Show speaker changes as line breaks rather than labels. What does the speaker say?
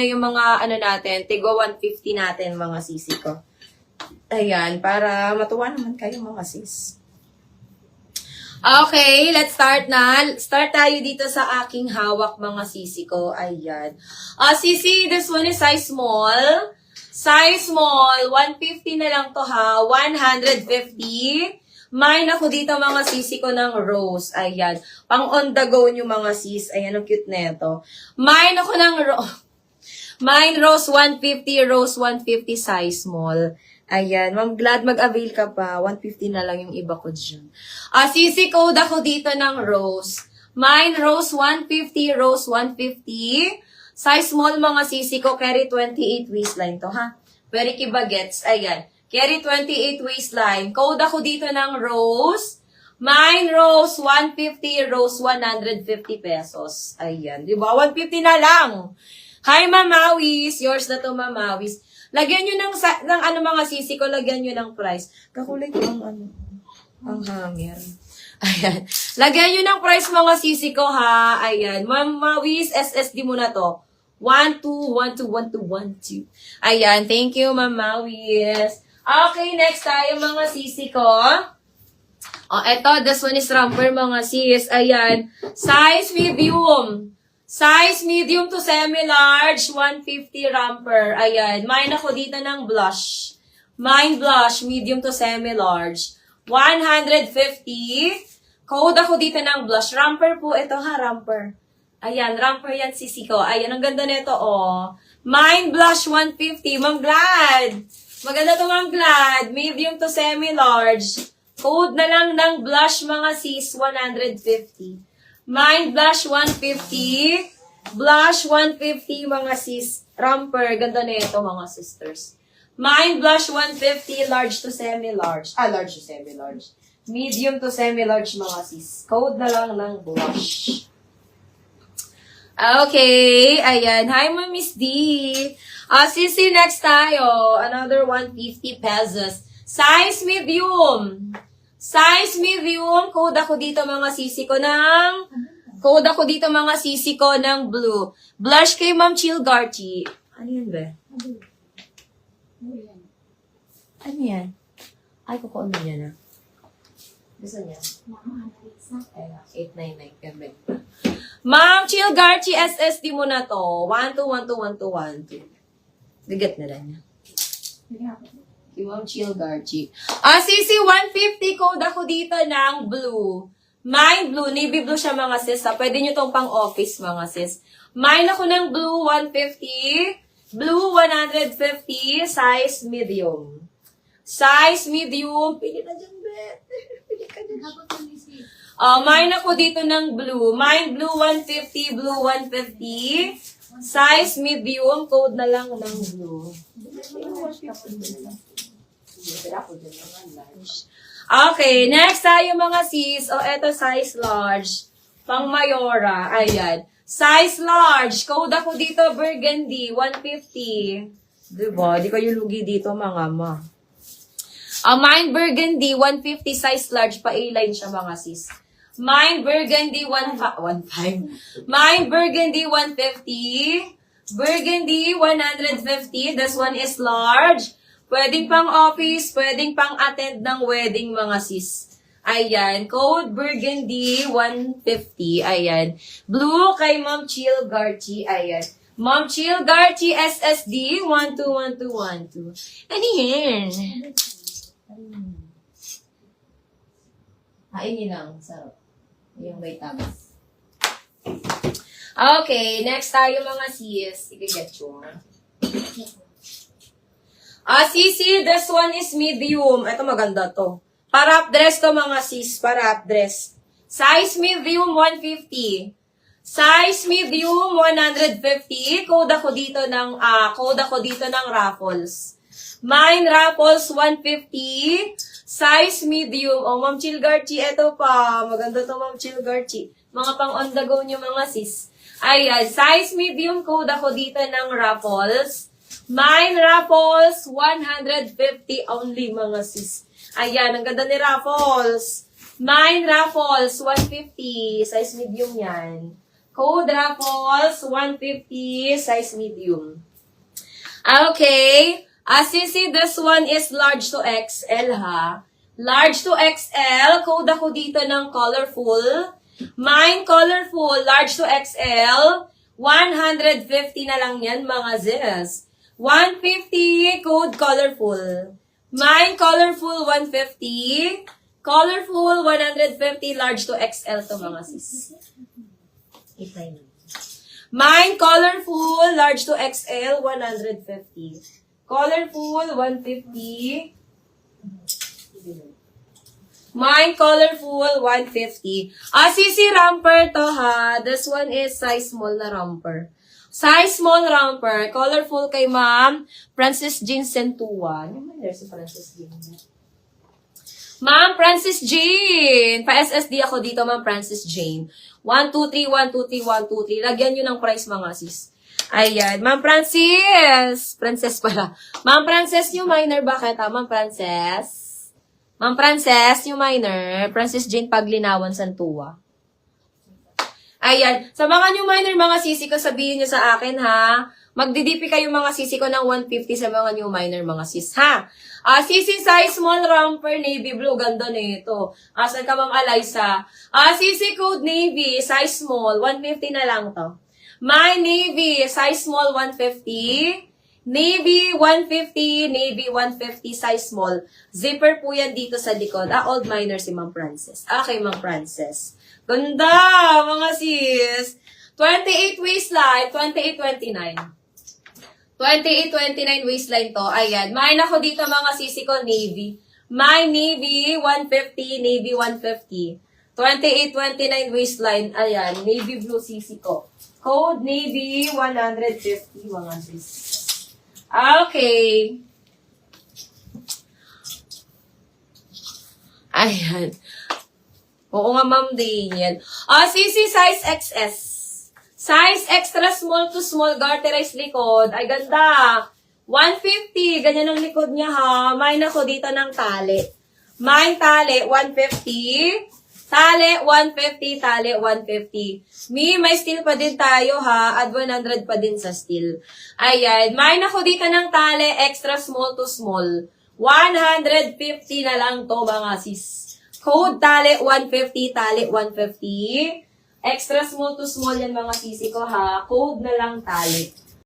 muna yung mga ano natin, tigwa 150 natin mga sisi ko. Ayan, para matuwa naman kayo mga sis. Okay, let's start na. Start tayo dito sa aking hawak mga sisi ko. Ayan. Sisi, this one is size small. Size small, 150 na lang to ha. 150. Mine ako dito mga sisi ko ng rose. Ayan. Pang on the go nyo mga sis. Ayan, ang cute na ito. Mine ako ng Mine rose 150, rose 150 size small. Ayan. Ma'am, glad mag-avail ka pa. 150 na lang yung iba ko dyan. Sisi code ako dito ng rose. Mine rose 150, rose 150. Size small mga sisi ko. Carry 28 waistline to ha. Very kibagets. Ayan. Carry 28 waistline. Code ako dito ng rose. Mine rose 150, rose 150 pesos. Ayan. Diba? 150 na lang. Hi, Mamawis. Yours na to, Mamawis. Lagyan nyo ng ano mga sisi ko, lagyan nyo ng price. Kakulay ko ang hanger. Ayan. Lagyan nyo ng price mga sisi ko ha. Ayan. Mamawis, SSD mo na to. 1, 2, 1, 2, 1, 2, 1, 2. Ayan. Thank you, Mamawis. Okay, next tayo mga sisi ko. Eto, this one is romper mga sis. Ayan. Size medium. Size medium to semi-large, 150 romper. Ayan. Mine ako dito ng blush. Mine blush, medium to semi-large. 150. Code ako dito ng blush. Romper po. Ito ha, romper. Ayan, romper yan sisi ko. Ayan, ang ganda nito, oh. Mine blush, 150. Ma'am Glad. Maganda to, Ma'am Glad. Medium to semi-large. Code na lang ng blush, mga sis, 150. Mine blush, 150. Blush, 150, mga sis. Romper. Ganda na ito, mga sisters. Mine blush, 150. Large to semi-large. Large to semi-large. Medium to semi-large, mga sis. Code na lang ng blush. Okay. Ayan. Hi, Ma'am Miss D. Sisi, next tayo. Another 150 pesos. Size medium. Size medium. Code ako dito mga sisi ko ng blue. Blush kay Ma'am Chill Garchi. Ano yun ba? Ano yan? Ay, kukuha mo yan ah. Gusto niya? 899 kami. Ma'am Chill Garchi, SSD mo na to. 12121212. Bigat na lang niya. Si Ma'am Chill Garchi. Sisi, 150 code ako dito ng blue. Mine blue. Navy blue siya mga sis. Pwede nyo tong pang office mga sis. Mine ako ng blue, 150. Blue, 150. Size medium. Size medium. Pili na dyan, Bet. Pili ka dyan. Mine ako dito ng blue. Mine blue, 150. Blue, 150. Size medium, code na lang ng blue. Okay, next tayo mga sis. Eto size large. Pang Mayora. Ayan. Size large. Code ako dito, burgundy, 150. Diba? Di kayo lugi dito, mga ma. Mine burgundy, 150. Size large. Pa-A-line siya, mga sis. Mine burgundy 15. Mine burgundy 150. Burgundy 150. This one is large. Pwedeng pang office, pwedeng pang attend ng wedding mga sis. Ayan, code burgundy 150. Ayan. Blue kay Ma'am Chill Garchi. Ayan. Ma'am Chill Garchi SSD 121212. Ano yan? Hainin lang. Sarap. Yung may tamis. Okay, next tayo mga sis. I-get you. Sisi, this one is medium. Ito maganda to. Para up dress to mga sis. Para up dress. Size medium 150. Size medium 150. Code ako dito ng Raffles. Mine Raffles 150. Size medium. Ma'am Chill Garchi, eto pa. Maganda to, Ma'am Chill Garchi. Mga pang on the go nyo mga sis. Ayan, size medium code ako dito ng Raffles. Mine Raffles, 150 only mga sis. Ayan, ang ganda ni Raffles. Mine Raffles, 150. Size medium yan. Code Raffles, 150, size medium. Okay. Sisi, this one is large to XL, ha? Large to XL. Code ako dito ng colorful. Mine colorful, large to XL. 150 na lang yan, mga zis. 150, code colorful. Mine colorful, 150. Colorful, 150, large to XL to, mga sis. Mine colorful, large to XL, 150. Colorful, 150. Mine colorful, 150. Sisi ramper to, ha. This one is size small na ramper. Size small ramper. Colorful kay Ma'am Francis Jean Centua. There's si Francis Jean. Ma'am Francis Jean. Pa-SSD ako dito, Ma'am Francis Jean. 1, 2, 3, 1, 2, 3, 1, 2, 3. Lagyan nyo ng price, mga sis. Ayan. Ma'am Francis. Princess pala. Ma'am Francis, new minor. Bakit, ha? Ma'am Francis. Ma'am Francis, new minor. Francis Jane Paglinawan, Santua. Ayan. Sa mga new minor, mga sisi ko, sabihin nyo sa akin, ha? Magdidipi kayo, mga sisi ko, ng 150 sa mga new minor, mga sis, ha? Sisi size small romper, navy blue. Ganda nito. Asan ka, Ma'am Eliza? Sisi code navy, size small. 150 na lang to. My navy, size small, 150. Navy, 150. Navy, 150, size small. Zipper po yan dito sa likod. Old minor si Ma'am Frances. Okay, Ma'am Frances. Ganda, mga sis. 28 waistline, 28-29. 28-29 waistline to. Ayan. Mine ako dito, mga sisi ko, navy. My navy, 150. Navy, 150. 28-29 waistline. Ayan. Navy blue sisi ko. Code navy, 150, mga sis. Okay. Ayan. Oo nga, Ma'am Daniel. Sisi size XS. Size extra small to small, garterized likod. Ay, ganda. 150. Ganyan ang likod niya, ha. Mine ako dito ng tali. Mine tali, 150. Tali, 150. Tali, 150. May steel pa din tayo, ha. At 100 pa din sa steel. Ayan. Mine ako dito ng tali, extra small to small. 150 na lang to, mga sis. Code tali, 150. Tali, 150. Extra small to small yan, mga sisi ko, ha. Code na lang tali.